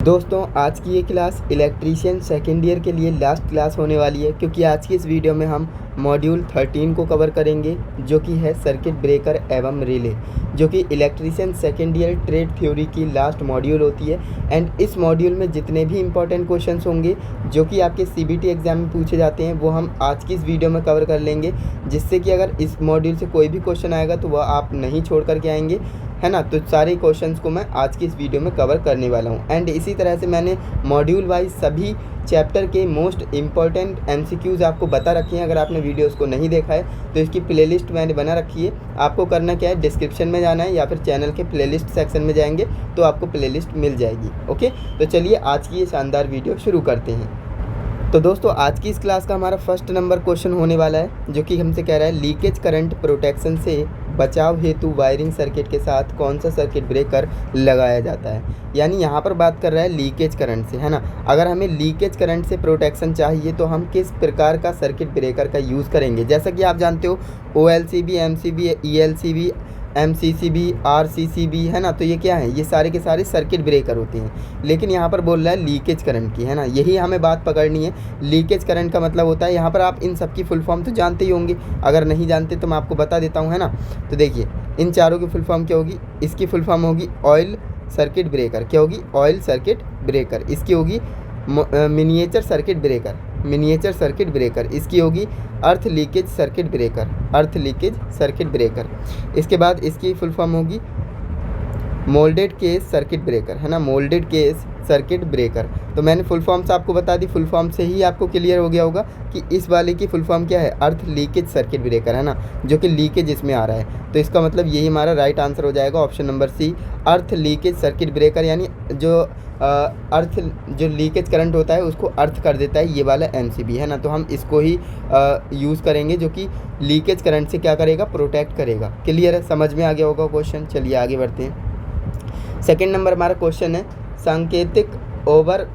दोस्तों आज की ये क्लास इलेक्ट्रीशियन सेकेंड ईयर के लिए लास्ट क्लास होने वाली है, क्योंकि आज की इस वीडियो में हम मॉड्यूल 13 को कवर करेंगे, जो कि है सर्किट ब्रेकर एवं रिले, जो कि electrician second year trade theory की लास्ट मॉड्यूल होती है। एंड इस मॉड्यूल में जितने भी इंपॉर्टेंट क्वेश्चंस होंगे जो कि आपके सीबीटी एग्जाम में पूछे जाते हैं, वो हम आज की इस वीडियो में कवर कर लेंगे, जिससे कि अगर इस मॉड्यूल से कोई भी क्वेश्चन आएगा तो वह आप नहीं छोड़ करके आएंगे, है ना। तो सारे क्वेश्चंस को मैं आज की इस वीडियो में कवर करने वाला हूं। एंड इसी तरह से मैंने मॉड्यूल वाइज सभी चैप्टर के मोस्ट इम्पॉर्टेंट एमसीक्यूज़ आपको बता रखे हैं। अगर आपने वीडियोस को नहीं देखा है तो इसकी प्लेलिस्ट मैंने बना रखी है। आपको करना क्या है, डिस्क्रिप्शन में जाना है या फिर चैनल के प्लेलिस्ट सेक्शन में जाएंगे तो आपको प्लेलिस्ट मिल जाएगी। ओके, तो चलिए आज की ये शानदार वीडियो शुरू करते हैं। तो दोस्तों आज की इस क्लास का हमारा फर्स्ट नंबर क्वेश्चन होने वाला है, जो कि हमसे कह रहा है लीकेज करंट प्रोटेक्शन से बचाव हेतु वायरिंग सर्किट के साथ कौन सा सर्किट ब्रेकर लगाया जाता है। यानी यहाँ पर बात कर रहा है लीकेज करंट से, है ना। अगर हमें लीकेज करंट से प्रोटेक्शन चाहिए तो हम किस प्रकार का सर्किट ब्रेकर का यूज़ करेंगे। जैसा कि आप जानते हो OLCB, MCB, ELCB, MCCB, RCCB, है ना। तो ये क्या है, ये सारे के सारे सर्किट ब्रेकर होते हैं। लेकिन यहाँ पर बोल रहा है लीकेज करंट की, है ना। यही हमें बात पकड़नी है। लीकेज करंट का मतलब होता है, यहाँ पर आप इन सब की फुल फॉर्म तो जानते ही होंगे, अगर नहीं जानते तो मैं आपको बता देता हूँ, है ना। तो देखिए इन चारों की फुल फॉर्म क्या होगी। इसकी फुल फॉर्म होगी ऑयल सर्किट ब्रेकर। क्या होगी? Oil circuit breaker. इसकी होगी miniature circuit breaker, miniature circuit breaker. इसकी होगी अर्थ लीकेज सर्किट ब्रेकर, अर्थ लीकेज सर्किट ब्रेकर। इसके बाद इसकी फुल फॉर्म होगी मोल्डेड केस सर्किट ब्रेकर, है ना, मोल्डेड केस सर्किट ब्रेकर। तो मैंने फुल फॉर्म्स आपको बता दी, फुल फॉर्म से ही आपको क्लियर हो गया होगा कि इस वाले की फुल फॉर्म क्या है, अर्थ लीकेज सर्किट ब्रेकर, है ना, जो कि लीकेज इसमें आ रहा है। तो इसका मतलब यही हमारा राइट आंसर हो जाएगा, option number C, earth leakage circuit breaker. यानी जो अर्थ जो लीकेज करंट होता है उसको अर्थ कर देता है ये वाला MCB, है ना। तो हम इसको ही यूज़ करेंगे, जो कि लीकेज करंट से क्या करेगा, प्रोटेक्ट करेगा। क्लियर है, समझ में आ गया होगा क्वेश्चन। चलिए आगे बढ़ते हैं। सेकेंड नंबर हमारा क्वेश्चन है सांकेतिक ओवर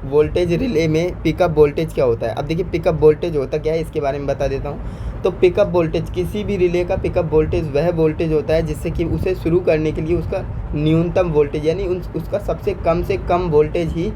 वोल्टेज रिले में पिकअप वोल्टेज क्या होता है। अब देखिए पिकअप वोल्टेज होता क्या है, इसके बारे में बता देता हूँ। तो पिकअप वोल्टेज, किसी भी रिले का पिकअप वोल्टेज वह वोल्टेज होता है जिससे कि उसे शुरू करने के लिए उसका न्यूनतम वोल्टेज, यानी उसका सबसे कम से कम वोल्टेज ही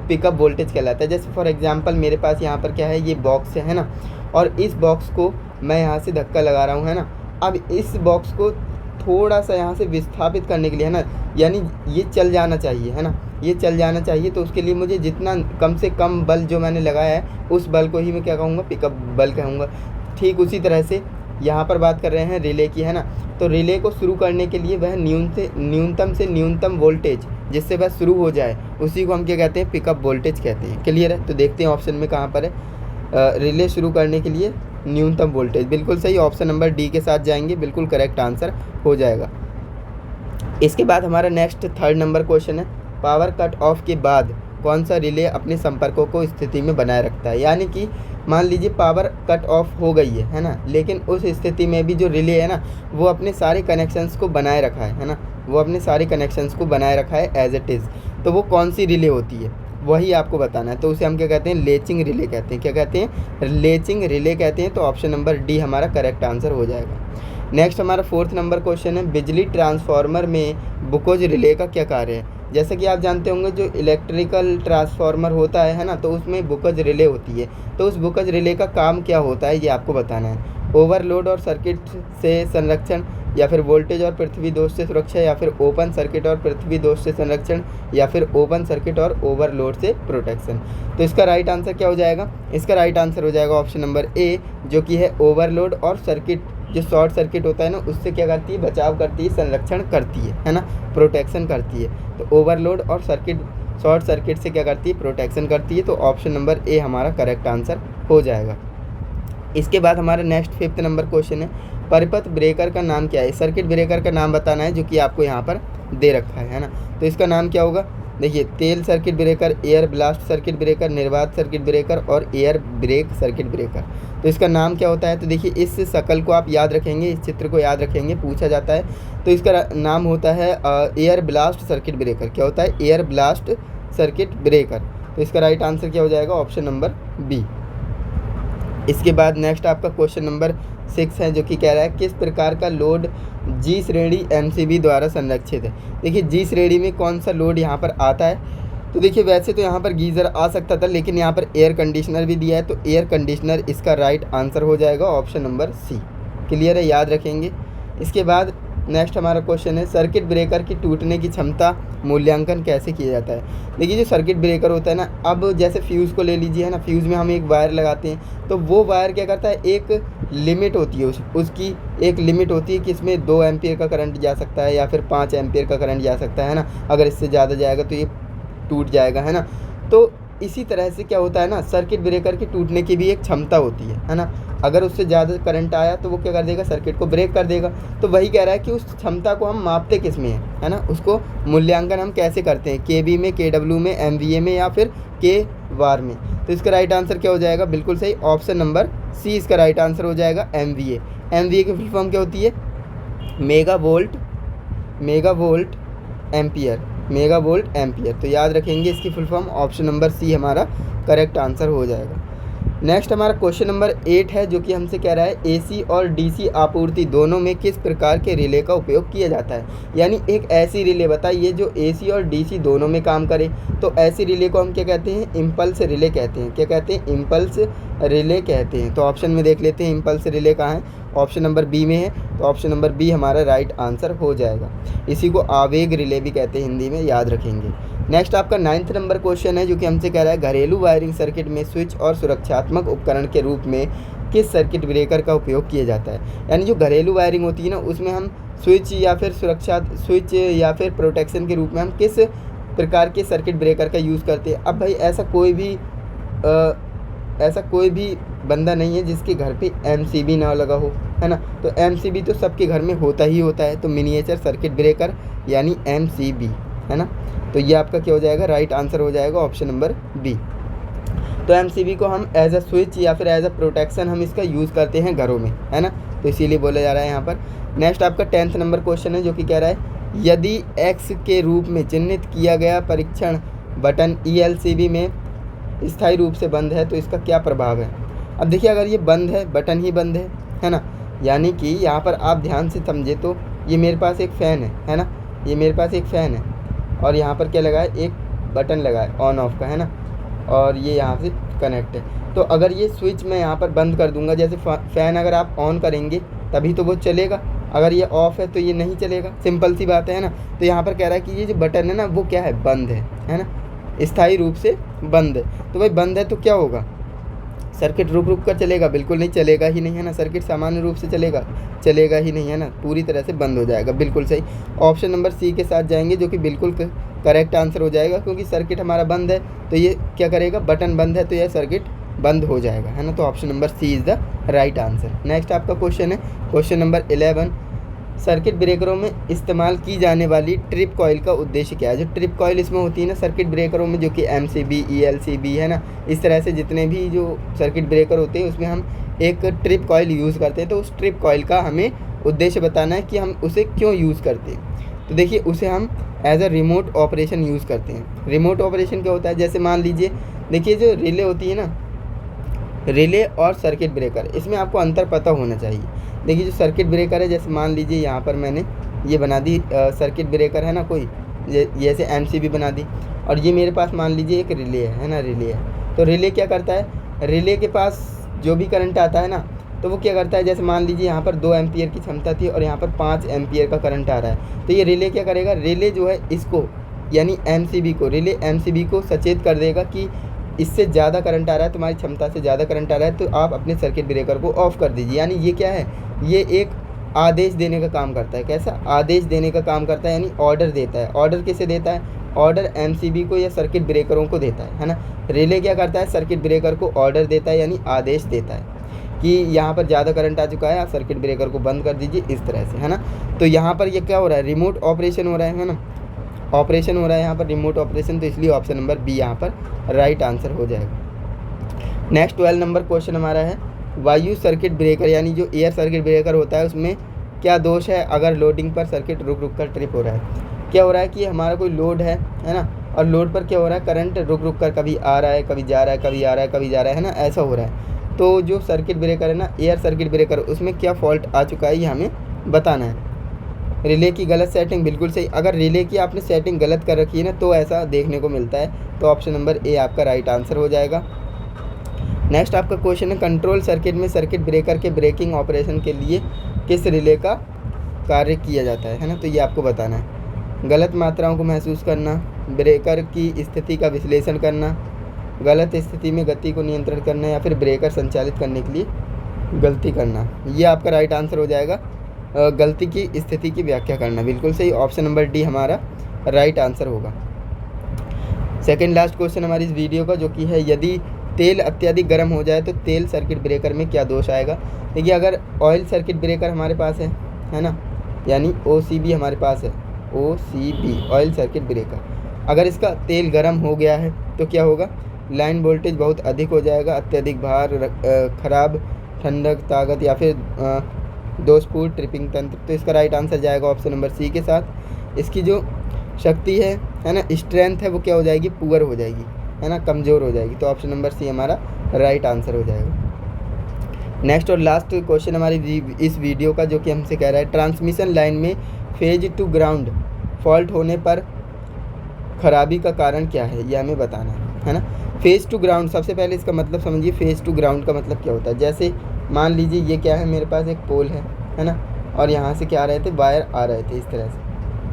पिकअप वोल्टेज कहलाता है। जैसे फॉर एग्जांपल मेरे पास यहाँ पर क्या है, ये बॉक्स है ना, और इस बॉक्स को मैं यहाँ से धक्का लगा रहा हूँ, है ना। अब इस बॉक्स को थोड़ा सा यहाँ से विस्थापित करने के लिए, है ना, यानी ये चल जाना चाहिए, है ना, ये चल जाना चाहिए। तो उसके लिए मुझे जितना कम से कम बल जो मैंने लगाया है उस बल को ही मैं क्या कहूँगा, पिकअप बल कहूँगा। ठीक उसी तरह से यहाँ पर बात कर रहे हैं रिले की, है ना। तो रिले को शुरू करने के लिए वह न्यूनतम से न्यूनतम वोल्टेज जिससे वह शुरू हो जाए उसी को हम क्या कहते हैं, पिकअप वोल्टेज कहते हैं। क्लियर है। तो देखते हैं ऑप्शन में कहाँ पर है, रिले शुरू करने के लिए न्यूनतम वोल्टेज। बिल्कुल सही, ऑप्शन नंबर डी के साथ जाएंगे, बिल्कुल करेक्ट आंसर हो जाएगा। इसके बाद हमारा नेक्स्ट थर्ड नंबर क्वेश्चन है पावर कट ऑफ के बाद कौन सा रिले अपने संपर्कों को स्थिति में बनाए रखता है। यानी कि मान लीजिए पावर कट ऑफ हो गई है ना, लेकिन उस स्थिति में भी जो रिले है ना वो अपने सारे कनेक्शंस को बनाए रखा है ना, वो अपने सारे कनेक्शंस को बनाए रखा है एज इट इज़। तो वो कौन सी रिले होती है वही आपको बताना है। तो उसे हम क्या कहते हैं, लेचिंग रिले कहते हैं। क्या कहते हैं, लेचिंग रिले कहते हैं। तो ऑप्शन नंबर डी हमारा करेक्ट आंसर हो जाएगा। नेक्स्ट हमारा फोर्थ नंबर क्वेश्चन है बिजली ट्रांसफार्मर में बुकोज रिले का क्या कार्य है। जैसे कि आप जानते होंगे जो इलेक्ट्रिकल ट्रांसफार्मर होता है ना, तो उसमें बुकज रिले होती है। तो उस बुकज रिले का काम क्या होता है ये आपको बताना है। ओवरलोड और सर्किट से संरक्षण, या फिर वोल्टेज और पृथ्वी दोष से सुरक्षा, या फिर ओपन सर्किट और पृथ्वी दोष से संरक्षण, या फिर ओपन सर्किट और ओवरलोड से प्रोटेक्शन। तो इसका राइट आंसर क्या हो जाएगा, इसका राइट आंसर हो जाएगा ऑप्शन नंबर ए, जो कि है ओवरलोड और सर्किट, जो शॉर्ट सर्किट होता है ना उससे क्या करती है, बचाव करती है, संरक्षण करती है ना, प्रोटेक्शन करती है। तो ओवरलोड और सर्किट, शॉर्ट सर्किट से क्या करती है, प्रोटेक्शन करती है। तो ऑप्शन नंबर ए हमारा करेक्ट आंसर हो जाएगा। इसके बाद हमारा नेक्स्ट फिफ्थ नंबर क्वेश्चन है परिपथ ब्रेकर का नाम क्या है। सर्किट ब्रेकर का नाम बताना है जो कि आपको यहाँ पर दे रखा है ना। तो इसका नाम क्या होगा, देखिए तेल circuit breaker, air blast circuit breaker, निर्वात सर्किट ब्रेकर और एयर ब्रेक सर्किट ब्रेकर। तो इसका नाम क्या होता है, तो देखिए इस शकल को आप याद रखेंगे, इस चित्र को याद रखेंगे, पूछा जाता है। तो इसका नाम होता है एयर ब्लास्ट सर्किट ब्रेकर। क्या होता है, एयर ब्लास्ट सर्किट ब्रेकर। तो इसका राइट आंसर क्या हो जाएगा, ऑप्शन नंबर बी। इसके बाद नेक्स्ट आपका क्वेश्चन नंबर 6 है, जो कि कह रहा है किस प्रकार का लोड G श्रेणी MCB द्वारा संरक्षित है। देखिए G श्रेणी में कौन सा लोड यहाँ पर आता है, तो देखिए वैसे तो यहाँ पर गीज़र आ सकता था, लेकिन यहाँ पर एयर कंडीशनर भी दिया है, तो एयर कंडीशनर इसका राइट आंसर हो जाएगा ऑप्शन नंबर सी। क्लियर है, याद रखेंगे। इसके बाद नेक्स्ट हमारा क्वेश्चन है, सर्किट ब्रेकर की टूटने की क्षमता मूल्यांकन कैसे किया जाता है। देखिए जो सर्किट ब्रेकर होता है ना, अब जैसे फ्यूज़ को ले लीजिए है ना, फ्यूज़ में हम एक वायर लगाते हैं, तो वो वायर क्या करता है, एक लिमिट होती है उसकी एक लिमिट होती है कि इसमें 2 एम्पियर का करंट जा सकता है या फिर 5 एम्पियर का करंट जा सकता है ना। अगर इससे ज़्यादा जाएगा तो ये टूट जाएगा, है ना। तो इसी तरह से क्या होता है ना, सर्किट ब्रेकर की टूटने की भी एक क्षमता होती है ना। अगर उससे ज़्यादा करंट आया तो वो क्या कर देगा, सर्किट को ब्रेक कर देगा। तो वही कह रहा है कि उस क्षमता को हम मापते किस में है ना, उसको मूल्यांकन हम कैसे करते हैं, केबी में, केडब्ल्यू में, एमवीए में या फिर के वार में। तो इसका राइट आंसर क्या हो जाएगा, बिल्कुल सही, ऑप्शन नंबर सी इसका राइट आंसर हो जाएगा, एमवीए। एमवीए की फुल फॉर्म क्या होती है, मेगा वोल्ट एम्पियर। तो याद रखेंगे इसकी full form, option number C हमारा करेक्ट आंसर हो जाएगा। नेक्स्ट हमारा क्वेश्चन नंबर 8 है, जो कि हमसे कह रहा है एसी और डीसी आपूर्ति दोनों में किस प्रकार के रिले का उपयोग किया जाता है। यानी एक ऐसी रिले बताइए जो एसी और डीसी दोनों में काम करे। तो ऐसी रिले को हम क्या कहते हैं, इम्पल्स रिले कहते हैं। क्या कहते हैं, इम्पल्स रिले कहते हैं। तो ऑप्शन में देख लेते हैं इम्पल्स रिले कहाँ है, ऑप्शन नंबर बी में है। तो ऑप्शन नंबर बी हमारा राइट आंसर हो जाएगा। इसी को आवेग रिले भी कहते हैं हिंदी में, याद रखेंगे। नेक्स्ट आपका 9th नंबर क्वेश्चन है, जो कि हमसे कह रहा है घरेलू वायरिंग सर्किट में स्विच और सुरक्षात्मक उपकरण के रूप में किस सर्किट ब्रेकर का उपयोग किया जाता है। यानी जो घरेलू वायरिंग होती है ना, उसमें हम स्विच या फिर प्रोटेक्शन के रूप में हम किस प्रकार के सर्किट ब्रेकर का यूज़ करते हैं। अब भाई ऐसा कोई भी बंदा नहीं है जिसके घर पे एमसीबी ना लगा हो, है ना। तो एमसीबी तो सबके घर में होता ही होता है। तो मिनिएचर सर्किट ब्रेकर यानी एमसीबी, है ना। तो ये आपका क्या हो जाएगा, राइट आंसर हो जाएगा ऑप्शन नंबर बी। तो एमसीबी को हम एज अ स्विच या फिर एज अ प्रोटेक्शन हम इसका यूज़ करते हैं घरों में, है ना। तो इसीलिए बोला जा रहा है यहाँ पर। नेक्स्ट आपका 10th नंबर क्वेश्चन है, जो कि कह रहा है यदि एक्स के रूप में चिन्हित किया गया परीक्षण बटन ईएलसीबी में स्थायी रूप से बंद है तो इसका क्या प्रभाव है। अब देखिए अगर ये बंद है, बटन ही बंद है ना, यानी कि यहाँ पर आप ध्यान से समझे तो ये मेरे पास एक फ़ैन है ना, ये मेरे पास एक फ़ैन है और यहाँ पर क्या लगा है, एक बटन लगा है ऑन ऑफ का, है ना, और ये यहाँ से कनेक्ट है। तो अगर ये स्विच मैं यहाँ पर बंद कर दूंगा, जैसे फ़ैन अगर आप ऑन करेंगे तभी तो वो चलेगा, अगर ये ऑफ़ है तो ये नहीं चलेगा, सिंपल सी बात है ना। तो यहाँ पर कह रहा है कि ये जो बटन है ना वो क्या है, बंद है ना, स्थायी रूप से बंद है। तो भाई बंद है तो क्या होगा, सर्किट रुक कर चलेगा, बिल्कुल नहीं चलेगा ही नहीं, है ना। सर्किट सामान्य रूप से चलेगा ही नहीं, है ना, पूरी तरह से बंद हो जाएगा, बिल्कुल सही। ऑप्शन नंबर सी के साथ जाएंगे, जो कि बिल्कुल करेक्ट आंसर हो जाएगा, क्योंकि सर्किट हमारा बंद है तो ये क्या करेगा, बटन बंद है तो यह सर्किट बंद हो जाएगा, है ना। तो option number C is the right answer. Next आपका क्वेश्चन है क्वेश्चन नंबर 11, सर्किट ब्रेकरों में इस्तेमाल की जाने वाली ट्रिप कॉइल का उद्देश्य क्या है। जो ट्रिप कॉइल इसमें होती है ना सर्किट ब्रेकरों में, जो कि एमसीबी, ईएलसीबी, है ना, इस तरह से जितने भी जो सर्किट ब्रेकर होते हैं उसमें हम एक ट्रिप कॉइल यूज़ करते हैं। तो उस ट्रिप कॉइल का हमें उद्देश्य बताना है कि हम उसे क्यों यूज़ करते हैं। तो देखिए उसे हम as a remote operation use करते हैं। रिमोट ऑपरेशन क्या होता है, जैसे मान लीजिए, देखिए जो रिले होती है ना, रिले और सर्किट ब्रेकर, इसमें आपको अंतर पता होना चाहिए। देखिए जो सर्किट ब्रेकर है, जैसे मान लीजिए यहाँ पर मैंने ये बना दी सर्किट ब्रेकर, है ना, कोई जैसे एमसीबी बना दी, और ये मेरे पास मान लीजिए एक रिले है ना, रिले है। तो रिले क्या करता है, रिले के पास जो भी करंट आता है ना, तो वो क्या करता है, जैसे मान लीजिए यहाँ पर 2 एम्पियर की क्षमता थी और यहाँ पर 5 एम्पियर का करंट आ रहा है। तो ये रिले क्या करेगा, रिले जो है इसको यानी रिले एमसीबी को सचेत कर देगा कि इससे ज़्यादा करंट आ रहा है, तुम्हारी क्षमता से ज़्यादा करंट आ रहा है, तो आप अपने सर्किट ब्रेकर को ऑफ़ कर दीजिए। यानी ये क्या है, ये एक आदेश देने का काम करता है। कैसा आदेश देने का काम करता है, यानी ऑर्डर देता है। ऑर्डर किसे देता है, ऑर्डर एमसीबी को या सर्किट ब्रेकरों को देता है ना। रिले क्या करता है, सर्किट ब्रेकर को ऑर्डर देता है, यानी आदेश देता है कि यहाँ पर ज़्यादा करंट आ चुका है, आप सर्किट ब्रेकर को बंद कर दीजिए, इस तरह से, है ना। तो यहाँ पर ये क्या हो रहा है, रिमोट ऑपरेशन हो रहा है ना, ऑपरेशन हो रहा है यहाँ पर रिमोट ऑपरेशन। तो इसलिए ऑप्शन नंबर बी यहाँ पर राइट आंसर हो जाएगा। नेक्स्ट 12 नंबर क्वेश्चन हमारा है, वायु सर्किट ब्रेकर यानी जो एयर सर्किट ब्रेकर होता है उसमें क्या दोष है अगर लोडिंग पर सर्किट रुक कर ट्रिप हो रहा है। क्या हो रहा है कि हमारा कोई लोड है ना, और लोड पर क्या हो रहा है, करंट रुक कर कभी आ रहा है, कभी जा रहा है, कभी आ रहा है, कभी जा रहा है ना, ऐसा हो रहा है। तो जो सर्किट ब्रेकर है ना, एयर सर्किट ब्रेकर, उसमें क्या फॉल्ट आ चुका है ये हमें बताना है। रिले की गलत सेटिंग, बिल्कुल सही। अगर रिले की आपने सेटिंग गलत कर रखी है ना तो ऐसा देखने को मिलता है। तो ऑप्शन नंबर ए आपका राइट आंसर हो जाएगा। नेक्स्ट आपका क्वेश्चन है, कंट्रोल सर्किट में सर्किट ब्रेकर के ब्रेकिंग ऑपरेशन के लिए किस रिले का कार्य किया जाता है ना। तो ये आपको बताना है। गलत मात्राओं को महसूस करना, ब्रेकर की स्थिति का विश्लेषण करना, गलत स्थिति में गति को नियंत्रित करना, या फिर ब्रेकर संचालित करने के लिए गलती करना। ये आपका राइट आंसर हो जाएगा। गलती की स्थिति की व्याख्या करना, बिल्कुल सही। ऑप्शन नंबर डी हमारा राइट आंसर होगा। सेकंड लास्ट क्वेश्चन हमारी इस वीडियो का, जो कि है, यदि तेल अत्यधिक गर्म हो जाए तो तेल सर्किट ब्रेकर में क्या दोष आएगा। देखिए, अगर ऑयल सर्किट ब्रेकर हमारे पास है ना, यानी OCB हमारे पास है, OCB ऑयल सर्किट ब्रेकर, अगर इसका तेल गर्म हो गया है तो क्या होगा, लाइन वोल्टेज बहुत अधिक हो जाएगा, अत्यधिक भार, खराब ठंडक ताकत, या फिर दोषपूर्ण ट्रिपिंग तंत्र। तो इसका राइट आंसर जाएगा ऑप्शन नंबर सी के साथ। इसकी जो शक्ति है ना, स्ट्रेंथ है, वो क्या हो जाएगी, पुअर हो जाएगी, है ना, कमज़ोर हो जाएगी। तो ऑप्शन नंबर सी हमारा राइट आंसर हो जाएगा। नेक्स्ट और लास्ट क्वेश्चन हमारी इस वीडियो का, जो कि हमसे कह रहा है, ट्रांसमिशन लाइन में फेज टू ग्राउंड फॉल्ट होने पर खराबी का कारण क्या है, यह हमें बताना है ना। फेज टू ग्राउंड, सबसे पहले इसका मतलब समझिए, फेज टू ग्राउंड का मतलब क्या होता है। जैसे मान लीजिए ये क्या है, मेरे पास एक पोल है ना, और यहाँ से क्या आ रहे थे, वायर आ रहे थे इस तरह से,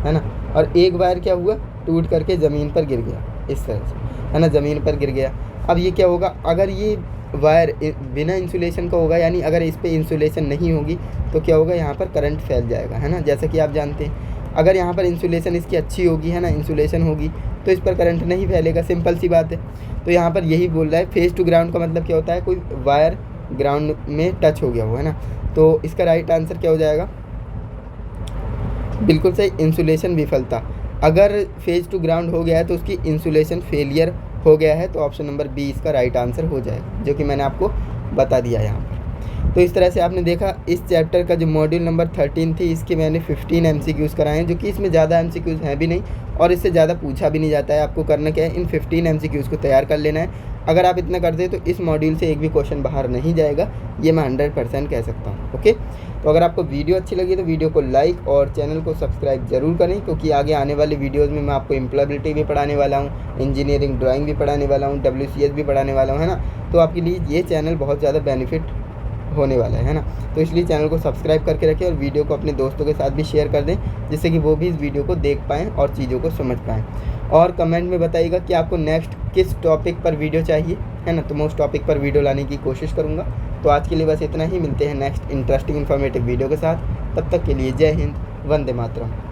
है ना, और एक वायर क्या हुआ, टूट करके ज़मीन पर गिर गया इस तरह से, है ना, ज़मीन पर गिर गया। अब ये क्या होगा, अगर ये वायर बिना इंसुलेशन का होगा, यानी अगर इस पर इंसुलेशन नहीं होगी तो क्या होगा, यहाँ पर करंट फैल जाएगा, है ना, जैसा कि आप जानते हैं। अगर यहाँ पर इंसुलेशन इसकी अच्छी होगी, है ना, इंसुलेशन होगी, तो इस पर करंट नहीं फैलेगा, सिंपल सी बात है। तो यहाँ पर यही बोल रहा है, फेज टू ग्राउंड का मतलब क्या होता है, कोई वायर ग्राउंड में टच हो गया हो, है ना। तो इसका राइट आंसर क्या हो जाएगा, बिल्कुल सही, इंसुलेशन विफलता। अगर फेज टू ग्राउंड हो गया है तो उसकी इंसुलेशन फेलियर हो गया है, तो ऑप्शन नंबर बी इसका राइट आंसर हो जाएगा, जो कि मैंने आपको बता दिया यहाँ पर। तो इस तरह से आपने देखा, इस चैप्टर का जो मॉड्यूल नंबर 13 थी, इसके मैंने 15 MCQs कराए हैं, जो कि इसमें ज़्यादा MCQs हैं भी नहीं और इससे ज़्यादा पूछा भी नहीं जाता है। आपको करना क्या है, इन 15 MCQs को तैयार कर लेना है। अगर आप इतना करते तो इस मॉड्यूल से एक भी क्वेश्चन बाहर नहीं जाएगा, ये मैं 100% कह सकता हूँ। ओके, तो अगर आपको वीडियो अच्छी लगी तो वीडियो को लाइक और चैनल को सब्सक्राइब जरूर करें, क्योंकि आगे आने वाले वीडियोज़ में मैं आपको एम्प्लॉयबिलिटी भी पढ़ाने वाला हूँ, इंजीनियरिंग ड्राइंग भी पढ़ाने वाला हूँ, WCS भी पढ़ाने वाला हूँ, है ना। तो आपके लिए ये चैनल बहुत ज़्यादा बेनिफिट होने वाला है ना। तो इसलिए चैनल को सब्सक्राइब करके रखें और वीडियो को अपने दोस्तों के साथ भी शेयर कर दें, जिससे कि वो भी इस वीडियो को देख पाएँ और चीज़ों को समझ पाएँ। और कमेंट में बताइएगा कि आपको नेक्स्ट किस टॉपिक पर वीडियो चाहिए, है ना, तो मैं उस टॉपिक पर वीडियो लाने की कोशिश करूँगा। तो आज के लिए बस इतना ही, मिलते हैं नेक्स्ट इंटरेस्टिंग इन्फॉर्मेटिव वीडियो के साथ। तब तक के लिए जय हिंद, वंदे मातरम।